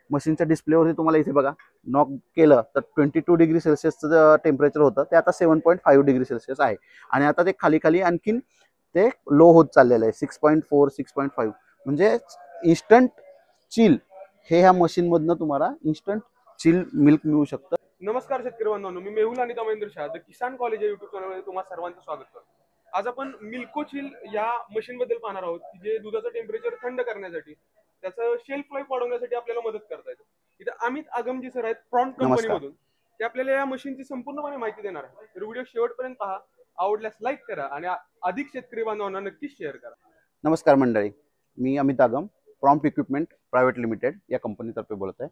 मशीनच्या डिस्प्लेवरती तुम्हाला इथे बघा नॉक केलं तर 22 डिग्री सेल्सिअसचं टेम्परेचर होतं ते आता 7.5 डिग्री सेल्सिअस आहे आणि आता ते खाली खाली आणखीन ते लो होत चाललेलं आहे 6.4 6.5 म्हणजे इन्स्टंट चिल हे ह्या मशीनमधनं तुम्हाला इन्स्टंट चिल मिल्क मिळू शकतं। नमस्कार शेतकरी बांधवांनो, मी मेहुल आणि दामेंद्र शाह द किसान कॉलेज या युट्यूब चॅनलमध्ये तुम्हाला सर्वांचं स्वागत करतो। आज आपण मिल्को चिल या मशीन बद्दल पाहणार आहोत की जे दुधाचं टेम्परेचर थंड करण्यासाठी त्याचं शेल्फ लाईफ वाढवण्यासाठी आपल्याला मदत करतात। इथे अमित आगमजी सर आहेत प्रॉम्प्ट कंपनीमधून, ते आपल्याला या मशीनची संपूर्णपणे माहिती देणार आहे। तर व्हिडिओ शेवटपर्यंत पहा, आवडल्यास लाईक करा आणि अधिक शेतकरी बांधवांना नक्कीच शेअर करा। नमस्कार मंडळी, मी अमित आगम प्रॉम्प्ट इक्विपमेंट प्रायव्हेट लिमिटेड या कंपनीतर्फे बोलत आहे।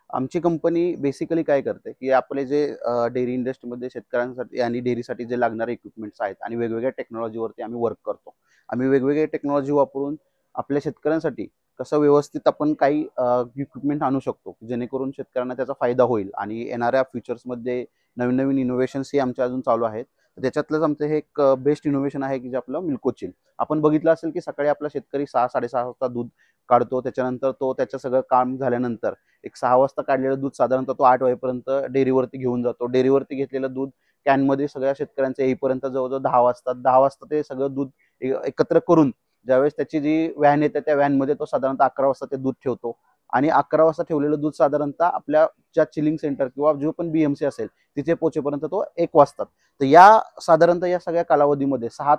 आमची कंपनी बेसिकली काय करते की आपले जे डेअरी इंडस्ट्रीमध्ये शेतकऱ्यांसाठी आणि डेअरीसाठी जे लागणारे इक्विपमेंट्स आहेत आणि वेगवेगळ्या टेक्नॉलॉजीवरती आम्ही वर्क करतो। आम्ही वेगवेगळे टेक्नॉलॉजी वापरून आपल्या शेतकऱ्यांसाठी कसं व्यवस्थित आपण काही इक्विपमेंट आणू शकतो जेणेकरून शेतकऱ्यांना त्याचा फायदा होईल आणि येणाऱ्या फ्युचर्समध्ये नवीन नवीन इनोव्हेशन्स ही आमच्या अजून चालू आहेत। त्याच्यातलंच आमचं हे एक बेस्ट इनोव्हेशन आहे की जे आपलं मिल्को चिल। आपण बघितलं असेल की सकाळी आपला शेतकरी 6-6:30 वाजता दूध काढतो, त्याच्यानंतर तो त्याचं सगळं काम झाल्यानंतर एक 6 वाजता काढलेलं दूध साधारणतः तो 8 वाजेपर्यंत डेअरीवरती घेऊन जातो। डेअरीवरती घेतलेलं दूध कॅनमध्ये सगळ्या शेतकऱ्यांचं येईपर्यंत जवळजवळ 10 वाजतात। 10 वाजता ते सगळं दूध एकत्र करून ज्यावेळेस त्याची जी व्हॅन येते त्या व्हॅनमध्ये तो साधारणतः 11 वाजता ते दूध ठेवतो आणि 11 वाजता ठेवलेलं दूध साधारणतः आपल्या ज्या चिलिंग सेंटर किंवा जो पण बीएमसी असेल तिथे पोहोचेपर्यंत तो 1 वाजतात। तर या साधारणतः या सगळ्या कालावधीमध्ये 6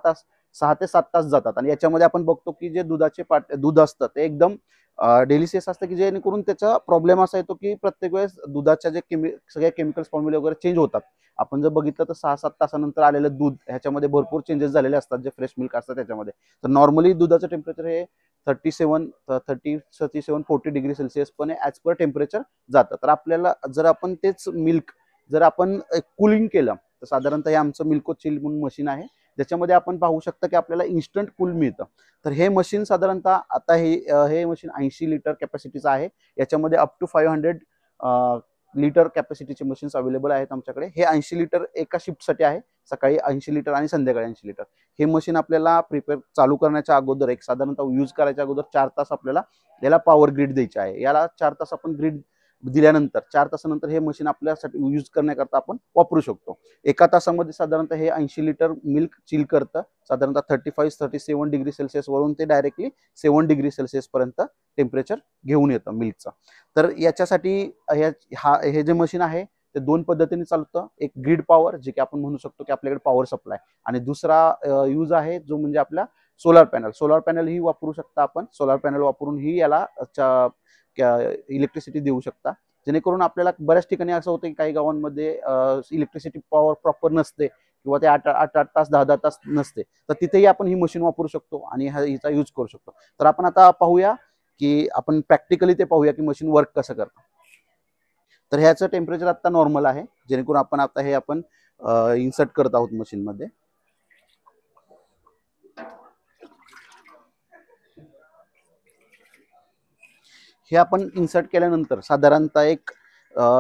ते 7 तास जातात आणि याच्यामध्ये आपण बघतो की जे दुधाचे दूध असतं ते एकदम डेलिशियस असतं की जेणेकरून त्याचा प्रॉब्लेम असा येतो की प्रत्येक वेळेस दुधाच्या जे सगळ्या केमिकल्स फॉर्म्युले वगैरे चेंज होतात। आपण जर बघितलं तर 6-7 तासानंतर आलेलं दूध ह्याच्यामध्ये भरपूर चेंजेस झालेले असतात जे फ्रेश मिल्क असतं त्याच्यामध्ये। तर नॉर्मली दुधाचं टेम्परेचर हे 37-40 डिग्री सेल्सिअस पण ॲज पर टेम्परेचर जातं। तर आपल्याला जर आपण तेच मिल्क जर आपण कूलिंग केलं तर साधारणतः हे आमचं मिल्को चिल म्हणून मशीन आहे ज्याच्यामध्ये आपण पाहू शकता की आपल्याला इन्स्टंट कूल मिळतं। तर हे मशीन साधारणतः आता हे मशीन 80 लिटर कॅपॅसिटीचं आहे। याच्यामध्ये अप टू 500 लिटर कॅपॅसिटीचे मशीन्स अवेलेबल आहेत आमच्याकडे। हे 80 लिटर एका शिफ्टसाठी आहे, सकाळी 80 लिटर आणि संध्याकाळी 80 लिटर। हे मशीन आपल्याला प्रिपेअर चालू करण्याच्या अगोदर एक साधारणतः यूज करायच्या अगोदर 4 तास आपल्याला याला पॉवर ग्रीड द्यायची आहे। याला 4 तास आपण ग्रीड दिल्यानंतर 4 तासानंतर हे मशीन आपल्यासाठी यूज करण्याकरता आपण वापरू शकतो। एका तासामध्ये साधारणतः हे 80 लिटर मिल्क चिल करतं। साधारणतः 35-37 डिग्री सेल्सिअस वरून ते डायरेक्टली 7 डिग्री सेल्सिअस पर्यंत टेम्परेचर घेऊन येतं मिल्कचं। तर याच्यासाठी हे जे मशीन आहे ते 2 पद्धतीने चालतं। एक ग्रीड पॉवर जे की आपण म्हणू शकतो की आपल्याकडे पॉवर सप्लाय, आणि दुसरा यूज आहे जो म्हणजे आपला सोलार पॅनल। सोलार पॅनल ही वापरू शकता आपण। सोलार पॅनल वापरून ही याला इलेक्ट्रिसिटी देऊ शकता, जेणेकरून आपल्याला बऱ्याच ठिकाणी असं होतं की काही गावांमध्ये इलेक्ट्रिसिटी पॉवर प्रॉपर नसते किंवा ते 8 तास 10 तास नसते। तर तिथेही आपण ही मशीन वापरू शकतो आणि हिचा यूज करू शकतो। तर आपण आता पाहूया की आपण प्रॅक्टिकली ते पाहूया की मशीन वर्क कसं करतं। तर ह्याचं टेम्परेचर आता नॉर्मल आहे, जेणेकरून आपण आता हे आपण इन्सर्ट करत आहोत मशीनमध्ये। हे आपण इन्सर्ट केल्यानंतर साधारणतः एक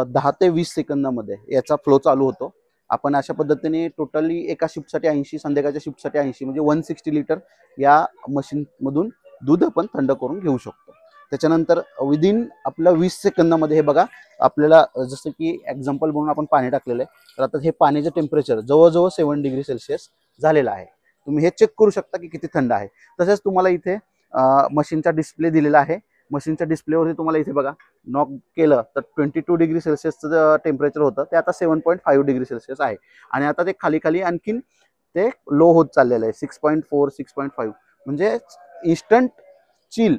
10 ते 20 सेकंदामध्ये याचा फ्लो चालू होतो। आपण अशा पद्धतीने टोटली एका शिफ्टसाठी 80, संध्याकाळच्या शिफ्टसाठी 80 म्हणजे 160 लिटर या मशीनमधून दूध आपण थंड करून घेऊ शकतो। त्याच्यानंतर विदिन आपलं 20 सेकंदामध्ये हे बघा आपल्याला जसं की एक्झाम्पल म्हणून आपण पाणी टाकलेलं आहे, तर आता हे पाण्याचं टेम्परेचर जवळजवळ 7 डिग्री सेल्सिअस झालेलं आहे। तुम्ही हे चेक करू शकता की किती थंड आहे। तसेच तुम्हाला इथे मशीनचा डिस्प्ले दिलेला आहे। मशीनच्या डिस्प्लेवरती तुम्हाला इथे बघा नॉक केलं तर 22 डिग्री सेल्सिअसचं टेम्परेचर होतं ते आता 7.5 डिग्री सेल्सिअस आहे आणि आता ते खाली खाली आणखीन ते लो होत चाललेलं आहे 6.4 6.5 म्हणजे इन्स्टंट चिल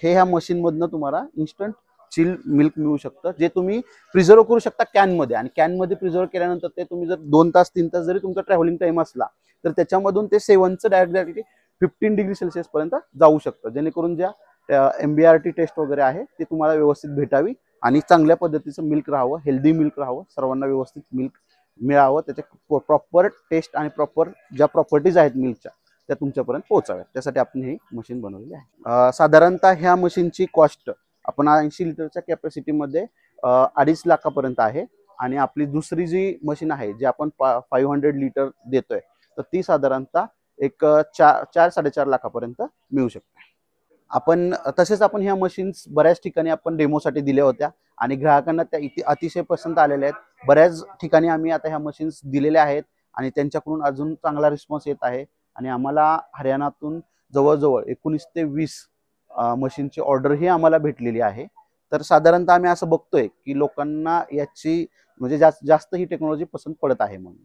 हे ह्या मशीनमधनं तुम्हाला इन्स्टंट चिल मिल्क मिळू शकतं, जे तुम्ही प्रिझर्व करू शकता कॅनमध्ये। आणि कॅनमध्ये प्रिझर्व केल्यानंतर ते तुम्ही जर 2 तास 3 तास जरी तुमचा ट्रॅव्हलिंग टाइम असला तर त्याच्यामधून ते 7चं डायरेक्टली 15 डिग्री सेल्सिअस पर्यंत जाऊ शकतं, जेणेकरून ज्या MBRT टेस्ट वगैरे आहे ती तुम्हाला व्यवस्थित भेटावी आणि चांगल्या पद्धतीचं मिल्क राहावं, हेल्दी मिल्क राहावं, सर्वांना व्यवस्थित मिल्क मिळावं, त्याचे प्रॉपर टेस्ट आणि प्रॉपर ज्या प्रॉपर्टीज आहेत मिल्कच्या त्या तुमच्यापर्यंत पोहोचाव्यात, त्यासाठी आपण ही मशीन बनवलेली आहे। साधारणतः ह्या मशीनची कॉस्ट आपण 80 लिटरच्या कॅपॅसिटीमध्ये 2.5 लाखापर्यंत आहे आणि आपली दुसरी जी मशीन आहे जी आपण 500 लिटर देतोय तर ती साधारणतः एक 4-4.5 लाखापर्यंत मिळू शकते। आपण तसेच आपण ह्या मशीन्स बऱ्याच ठिकाणी आपण डेमोसाठी दिल्या होत्या आणि ग्राहकांना त्या अतिशय पसंत आलेल्या आहेत. बऱ्याच ठिकाणी आम्ही आता ह्या मशीन्स दिलेल्या आहेत आणि त्यांच्याकडून अजून चांगला रिस्पॉन्स येत आहे आणि आम्हाला हरियाणातून जवळजवळ 19 ते 20 मशीनची ऑर्डरही आम्हाला भेटलेली आहे. तर साधारणतः आम्ही असं बघतोय की लोकांना याची म्हणजे जास्त ही टेक्नॉलॉजी पसंत पडत आहे म्हणून.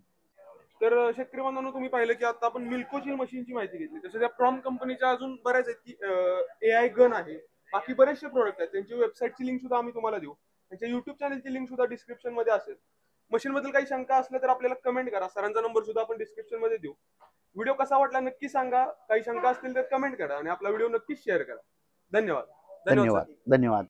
तर शेतकरी बांधवांनो, तुम्ही पाहिलं की आता आपण मिल्कोची मशीनची माहिती घेतली. तसं त्या प्रॉम कंपनीच्या अजून बऱ्याच आहेत की AI गन आहे, बाकी बरेचसे प्रोडक्ट आहेत. त्यांची वेबसाईटची लिंक सुद्धा आम्ही तुम्हाला देऊ. त्यांच्या युट्यूब चॅनलची लिंक सुद्धा डिस्क्रिप्शन मध्ये असेल. मशीन बद्दल काही शंका असल्या तर आपल्याला कमेंट करा. सरांचा नंबर सुद्धा आपण डिस्क्रिप्शन मध्ये देऊ. व्हिडिओ कसा वाटला नक्की सांगा. काही शंका असतील तर कमेंट करा आणि आपला व्हिडिओ नक्कीच शेअर करा. धन्यवाद. धन्यवाद धन्यवाद सर. धन्यवाद.